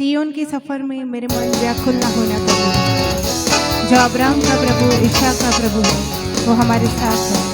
सियोन के सफर में मेरे मन व्याकुल ना होना कभी। जो अब्राहम का प्रभु, ईशा का प्रभु है, वो हमारे साथ है।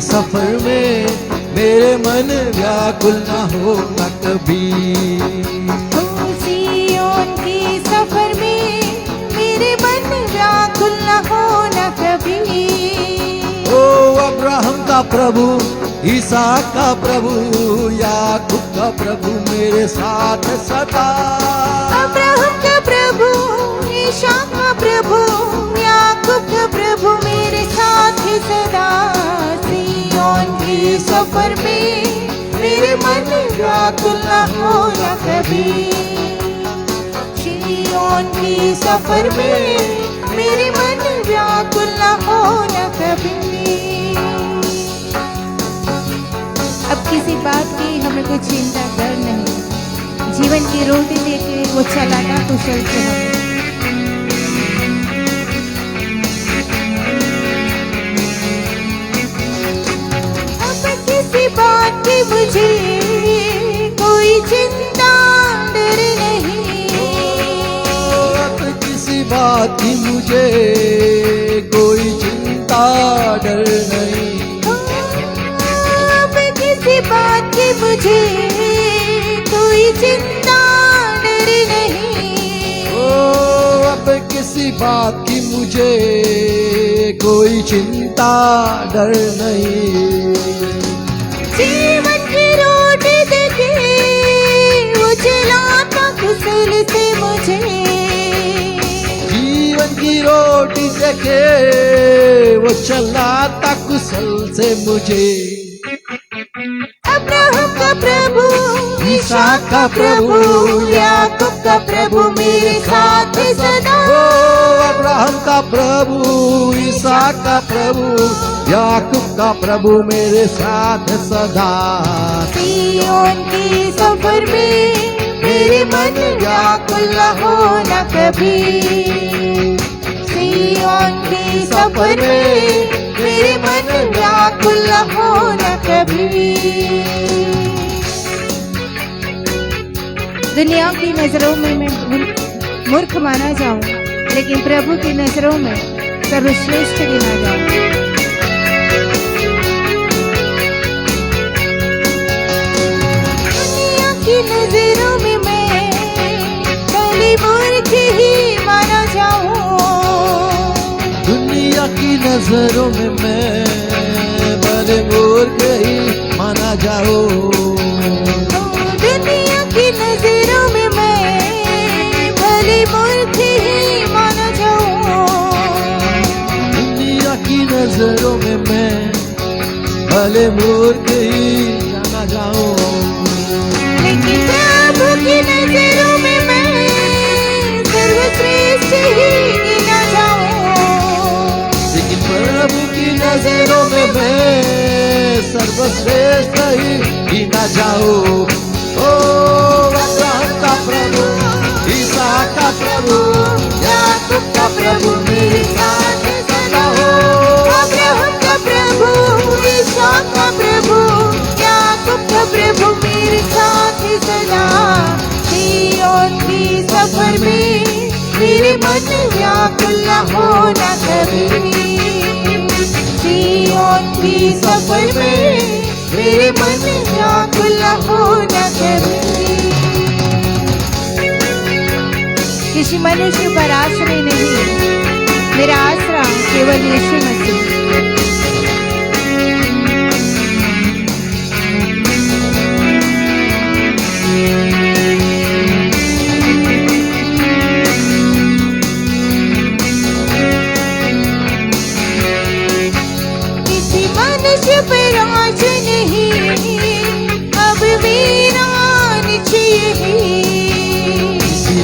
सफर में मेरे मन व्याकुल न हो न कभी। सियोन के सफर में मेरे मन व्याकुल न हो न कभी। ओ अब्राहम का प्रभु, इसहाक का प्रभु, याकूब का प्रभु मेरे साथ सदा। अब्राहम का प्रभु, इसहाक का प्रभु, याकूब का प्रभु मेरे साथ सदा। के सफर में मेरे मन व्याकुल न हो न कभी। सियोन के सफर में मेरे मन व्याकुल न हो न कभी। अब किसी बात की हमें कोई चिंता डर नहीं, जीवन की रोटी देके वो चलाना कुशल से हमें। बात की मुझे कोई चिंता डर नहीं। अब किसी बात की मुझे कोई चिंता डर नहीं। अब किसी बात की मुझे कोई चिंता डर नहीं। ओ अब किसी बात की मुझे कोई चिंता डर नहीं। जीवन की रोटी देके वो चलाता कुशल से मुझे। जीवन की रोटी देके वो चलाता कुशल से मुझे। अब्राहम का प्रभु, इसहाक का प्रभु, याकूब का प्रभु मेरे साथ सदा। अब्राहम का प्रभु, इसहाक का प्रभु, याकूब का प्रभु मेरे साथ सदा। सियोन के सफर में मेरे मन व्याकुल न हो न कभी। सियोन के सफर में मेरे मन व्याकुल न हो न कभी। दुनिया की नजरों में मैं मूर्ख माना जाऊं, लेकिन प्रभु की नजरों में सर्वश्रेष्ठ गिना जाऊं। की नजरों में मैं भले मूर्ख ही माना जाऊं। दुनिया की नजरों में मैं भले मूर्ख ही माना जाऊं। दुनिया की नजरों में मैं भले मूर्ख ही माना जाऊं। दुनिया की नजरों में मैं भले मूर्ख ही जाना जाऊं। लेकिन प्रभु की नजरों में मैं सर्वश्रेष्ठ ही गिना जाऊं। लेकिन प्रभु की नजरों में मैं सर्वश्रेष्ठ ही गिना जाऊं। ओ अब्राहम का प्रभु, इसहाक का प्रभु, याकूब का प्रभु मेरे साथ सदा हो। अब्राहम का प्रभु, इसहाक का प्रभु, याकूब का प्रभु मेरे साथ सदा। सियोन की सफर में मेरे मन व्याकुल न हो न कभी। सियोन की सफर में मेरे मन व्याकुल न हो न कभी। किसी मनुष्य पर आश्रय नहीं, मेरा आसरा केवल यीशु मसीह।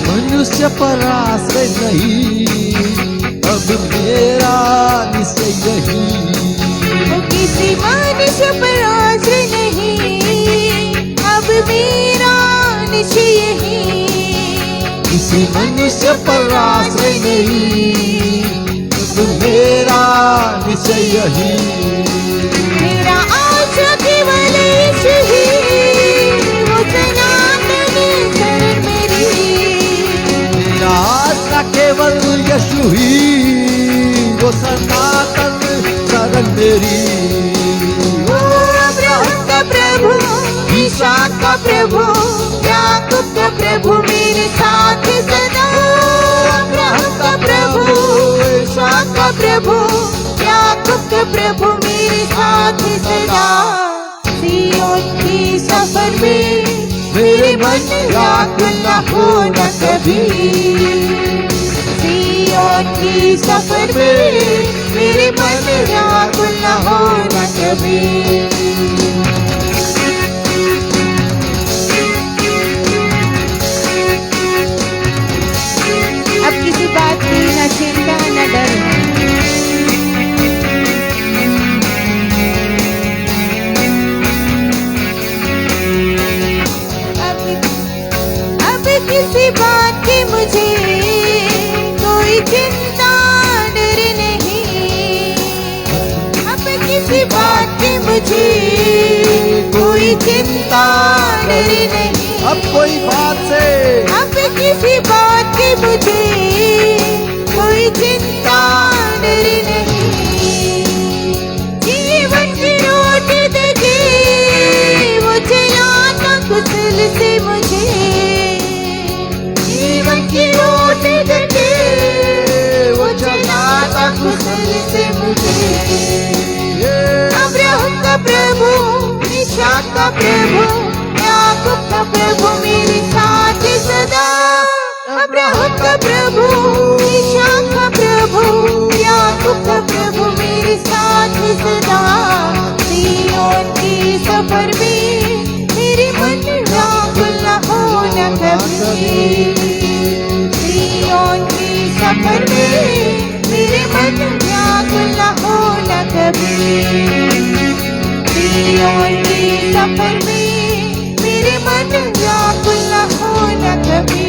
मनुष्य पर आश्रय नहीं, अब मेरा निश्चय यही। वो किसी मनुष्य पर आश्रय नहीं, अब मेरा निश्चय यही। किसी मनुष्य पर आश्रय नहीं, तो मेरा निश्चय यही। मेरा आशा केवल यीशु ही, वो सनातन शरण मेरी। मेरा आशा केवल यीशु ही, वो सनातन शरण मेरी। ओ अब्राहम का प्रभु, ईसाक का प्रभु, याकूब का प्रभु मेरे साथ सदा। अब्राहम का प्रभु, ईसाक का प्रभु, याकूब का प्रभु मेरे साथ सदा। सिय्योन की सफर में मेरे मन व्याकुल न होना कभी। सिय्योन की सफर में मेरे मन व्याकुल न होना कभी। अब किसी बात की न चिंता न डर। अब किसी बात की मुझे कोई चिंता डर नहीं। अब किसी बात की मुझे कोई चिंता डर नहीं। अब कोई बात से, अब किसी बात की मुझे कोई चिंता डर नहीं। जीवन की रोटी देके वो चलाता कुशल से मुझे। जीवन की रोटी देके वो चलाता कुशल से मुझे। अब्राहम का प्रभु, ईसाक का प्रभु, याकूब का प्रभु मेरे साथ सदा। अब्राहम का प्रभु, ईसाक का प्रभु, याकूब का प्रभु मेरे साथ सदा। सिय्योन की सफर में मेरे मन व्याकुल न होना कभी। सिय्योन की सफर में मेरे मन व्याकुल न होना कभी। सिय्योन की सफर में मेरे मन व्याकुल न होना कभी।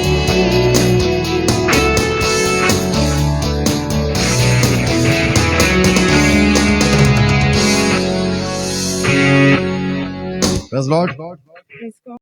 Praise Lord.